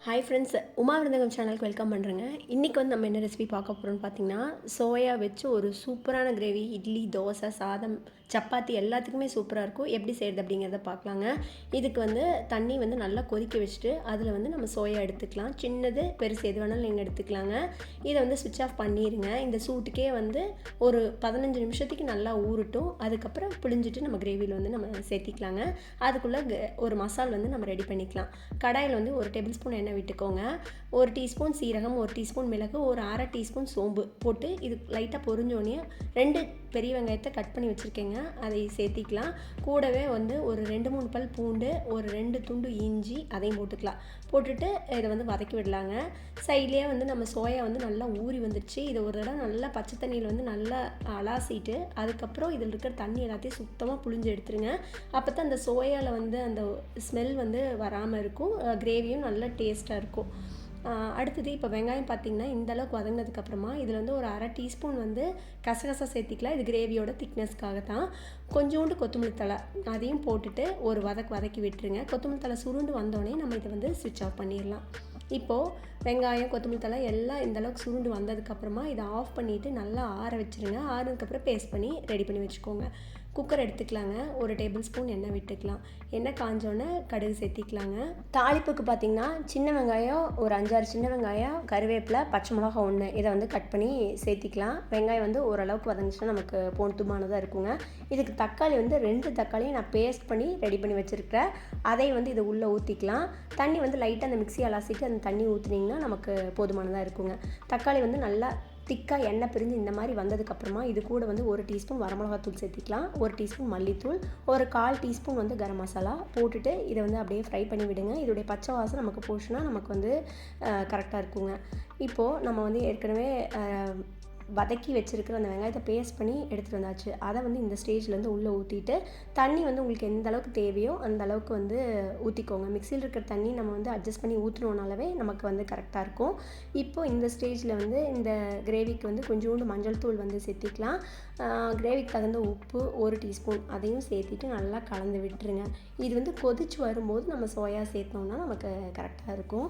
Hi friends, Uma விருந்தகம் சேனலுக்கு welcome பண்ணுறேங்க. இன்றைக்கி வந்து நம்ம என்ன ரெசிபி பார்க்க போகிறோம்னு பார்த்தீங்கன்னா, சோயா வச்சு ஒரு சூப்பரான கிரேவி. இட்லி, தோசை, சாதம், சப்பாத்தி எல்லாத்துக்குமே சூப்பராக இருக்கும். எப்படி செய்கிறது அப்படிங்கிறத பார்க்கலாங்க. இதுக்கு வந்து தண்ணி வந்து நல்லா கொதிக்க வச்சுட்டு அதில் வந்து நம்ம சோயா எடுத்துக்கலாம். சின்னது பெருசு எது வேணாலும் நீங்கள் எடுத்துக்கலாங்க. இதை வந்து சுவிட்ச் ஆஃப் பண்ணிடுங்க. இந்த சூட்டுக்கே வந்து ஒரு 15 நிமிஷத்துக்கு நல்லா ஊறட்டும். அதுக்கப்புறம் பிழிஞ்சிட்டு நம்ம கிரேவியில் வந்து நம்ம சேர்த்திக்கலாங்க. அதுக்குள்ளே ஒரு மசால் வந்து நம்ம ரெடி பண்ணிக்கலாம். கடாயில் வந்து ஒரு டேபிள் ஸ்பூன் எண்ணெய் விட்டுக்கோங்க. 1 டீஸ்பூன் சீரகம், 1 டீஸ்பூன் மிளகு, ஒரு 1/2 டீஸ்பூன் சோம்பு போட்டு இது லைட்டாக பொரிஞ்சோடனே 2 பெரிய வெங்காயத்தை கட் பண்ணி வச்சுருக்கேங்க, அதை சேர்த்திக்கலாம். கூடவே வந்து ஒரு 2-3 பல் பூண்டு, ஒரு 2 துண்டு இஞ்சி அதையும் போட்டுக்கலாம். போட்டுட்டு இதை வந்து வதக்கி விடலாங்க. சைட்லேயே வந்து நம்ம சோயா வந்து நல்லா ஊறி வந்துடுச்சு. இதை ஒரு தடவை நல்லா பச்சை தண்ணியில் வந்து நல்லா அலாசிட்டு அதுக்கப்புறம் இதில் இருக்கிற தண்ணி எல்லாத்தையும் சுத்தமாக புழிஞ்சு எடுத்துருங்க. அப்போ தான் அந்த சோயாவில் வந்து அந்த ஸ்மெல் வந்து வராமல் இருக்கும். கிரேவியும் நல்லா டேஸ்ட்டாக இருக்கும். அடுத்தது இப்போ வெங்காயம் பார்த்திங்கன்னா இந்தளவுக்கு வதங்கினதுக்கப்புறமா இதில் வந்து ஒரு 1/2 டீஸ்பூன் வந்து கசகசா சேர்த்திக்கலாம். இது கிரேவியோட திக்னஸ்க்காக தான். கொஞ்சோண்டு கொத்தமல்லி தழை அதையும் போட்டுட்டு ஒரு வதக்கி விட்டுருங்க. கொத்தமல்லி தழை சுருண்டு வந்தோடனே நம்ம இதை வந்து ஸ்விட்ச் ஆஃப் பண்ணிடலாம். இப்போது வெங்காயம், கொத்தமல்லி தழை எல்லாம் இந்தளவுக்கு சுருண்டு வந்ததுக்கப்புறமா இதை ஆஃப் பண்ணிவிட்டு நல்லா ஆற வச்சுருங்க. ஆறுனதுக்கப்புறம் பேஸ்ட் பண்ணி ரெடி பண்ணி வச்சுக்கோங்க. குக்கர் எடுத்துக்கலாங்க. ஒரு டேபிள் ஸ்பூன் எண்ணெய் விட்டுக்கலாம். எண்ணெய் காஞ்சோன்னே கடுகு சேர்த்திக்கலாங்க. தாளிப்புக்கு பார்த்திங்கன்னா சின்ன வெங்காயம் ஒரு 5-6 சின்ன வெங்காயம், கருவேப்பிலை, பச்சை மிளகா 1 இதை வந்து கட் பண்ணி சேர்த்திக்கலாம். வெங்காயம் வந்து ஓரளவுக்கு வதங்கிச்சுன்னா நமக்கு போதுமானதாக இருக்குங்க. இதுக்கு தக்காளி வந்து 2 தக்காளியும் நான் பேஸ்ட் பண்ணி ரெடி பண்ணி வச்சுருக்கிறேன். அதை வந்து இதை உள்ளே ஊற்றிக்கலாம். தண்ணி வந்து லைட்டாக அந்த மிக்ஸி அலாசிட்டு அந்த தண்ணி ஊற்றுனீங்கன்னா நமக்கு போதுமானதாக இருக்குங்க. தக்காளி வந்து நல்லா திக்காக எண்ணெய் பிரிஞ்சு இந்த மாதிரி வந்ததுக்கப்புறமா இது கூட வந்து 1 டீஸ்பூன் வரமிளகாத்தூள் சேர்த்திக்கலாம், 1 டீஸ்பூன் மல்லித்தூள், ஒரு 1/4 டீஸ்பூன் வந்து கரம் மசாலா போட்டுட்டு இதை வந்து அப்படியே ஃப்ரை பண்ணி விடுங்க. இதோடைய பச்சை வாசம் நமக்கு போச்சுன்னா நமக்கு வந்து கரெக்டாக இருக்குங்க. இப்போது நம்ம வந்து ஏற்கனவே வதக்கி வச்சுருக்கிற அந்த வெங்காயத்தை பேஸ்ட் பண்ணி எடுத்துகிட்டு வந்தாச்சு. அதை வந்து இந்த ஸ்டேஜ்லேருந்து உள்ளே ஊற்றிட்டு தண்ணி வந்து உங்களுக்கு எந்த அளவுக்கு தேவையோ அந்த அளவுக்கு வந்து ஊற்றிக்கோங்க. மிக்சியில் இருக்கிற தண்ணி நம்ம வந்து அட்ஜஸ்ட் பண்ணி ஊற்றினோனாலவே நமக்கு வந்து கரெக்டாக இருக்கும். இப்போது இந்த ஸ்டேஜில் வந்து இந்த கிரேவிக்கு வந்து கொஞ்சோண்டு மஞ்சள் தூள் வந்து சேர்த்திக்கலாம். கிரேவிக்கு தகுந்த உப்பு 1 டீஸ்பூன் அதையும் சேர்த்திட்டு நல்லா கலந்து விட்டுருங்க. இது வந்து கொதிச்சு வரும்போது நம்ம சோயா சேர்த்தோம்னா நமக்கு கரெக்டாக இருக்கும்.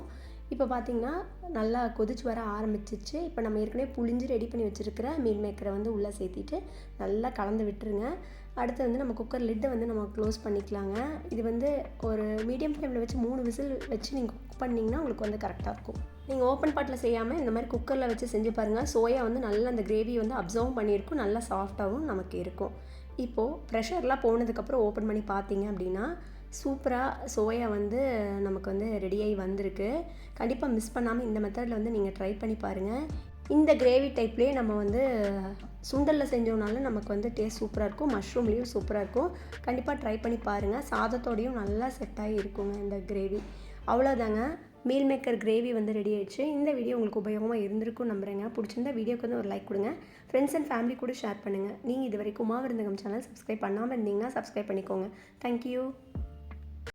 இப்போ பார்த்திங்கன்னா நல்லா கொதிச்சு வர ஆரம்பிச்சிச்சு. இப்போ நம்ம ஏற்கனவே புழிஞ்சு ரெடி பண்ணி வச்சுருக்கிற மீல் மேக்கரை வந்து உள்ளே சேர்த்திட்டு நல்லா கலந்து விட்டுருங்க. அடுத்து வந்து நம்ம குக்கர் லிட்டை வந்து நம்ம க்ளோஸ் பண்ணிக்கலாங்க. இது வந்து ஒரு மீடியம் ஃப்ளேமில் வச்சு 3 விசில் வச்சு நீங்கள் குக் பண்ணிங்கன்னா உங்களுக்கு வந்து கரெக்டாக இருக்கும். நீங்கள் ஓப்பன் பாட்டில் செய்யாமல் இந்த மாதிரி குக்கரில் வச்சு செஞ்சு பாருங்கள். சோயா வந்து நல்லா அந்த கிரேவி வந்து அப்சர்வ் பண்ணியிருக்கும், நல்லா சாஃப்டாகவும் நமக்கு இருக்கும். இப்போது ப்ரெஷர்லாம் போனதுக்கப்புறம் ஓப்பன் பண்ணி பார்த்தீங்க அப்படின்னா சூப்பராக சோயா வந்து நமக்கு வந்து ரெடியாகி வந்திருக்கு. கண்டிப்பாக மிஸ் பண்ணாமல் இந்த மெத்தடில் வந்து நீங்கள் ட்ரை பண்ணி பாருங்கள். இந்த கிரேவி டைப்லேயே நம்ம வந்து சுண்டலில் செஞ்சோம்னாலும் நமக்கு வந்து டேஸ்ட் சூப்பராக இருக்கும், மஷ்ரூம்லேயும் சூப்பராக இருக்கும். கண்டிப்பாக ட்ரை பண்ணி பாருங்கள். சாதத்தோடையும் நல்லா செட் ஆகி இருக்குங்க இந்த கிரேவி. அவ்வளோதாங்க, மீல் மேக்கர் கிரேவி வந்து ரெடி ஆயிடுச்சு. இந்த வீடியோ உங்களுக்கு உபயோகமாக இருந்திருக்கும் நம்புகிறேங்க. பிடிச்சிருந்தா வீடியோக்கு வந்து ஒரு லைக் கொடுங்க. ஃப்ரெண்ட்ஸ் அண்ட் ஃபேமிலி கூட ஷேர் பண்ணுங்கள். நீங்கள் இது வரைக்கும் உமா விருந்தகம் சேனல் சப்ஸ்கிரைப் பண்ணாமல் இருந்தீங்கன்னா சப்ஸ்கிரைப் பண்ணிக்கோங்க. தேங்க்யூ.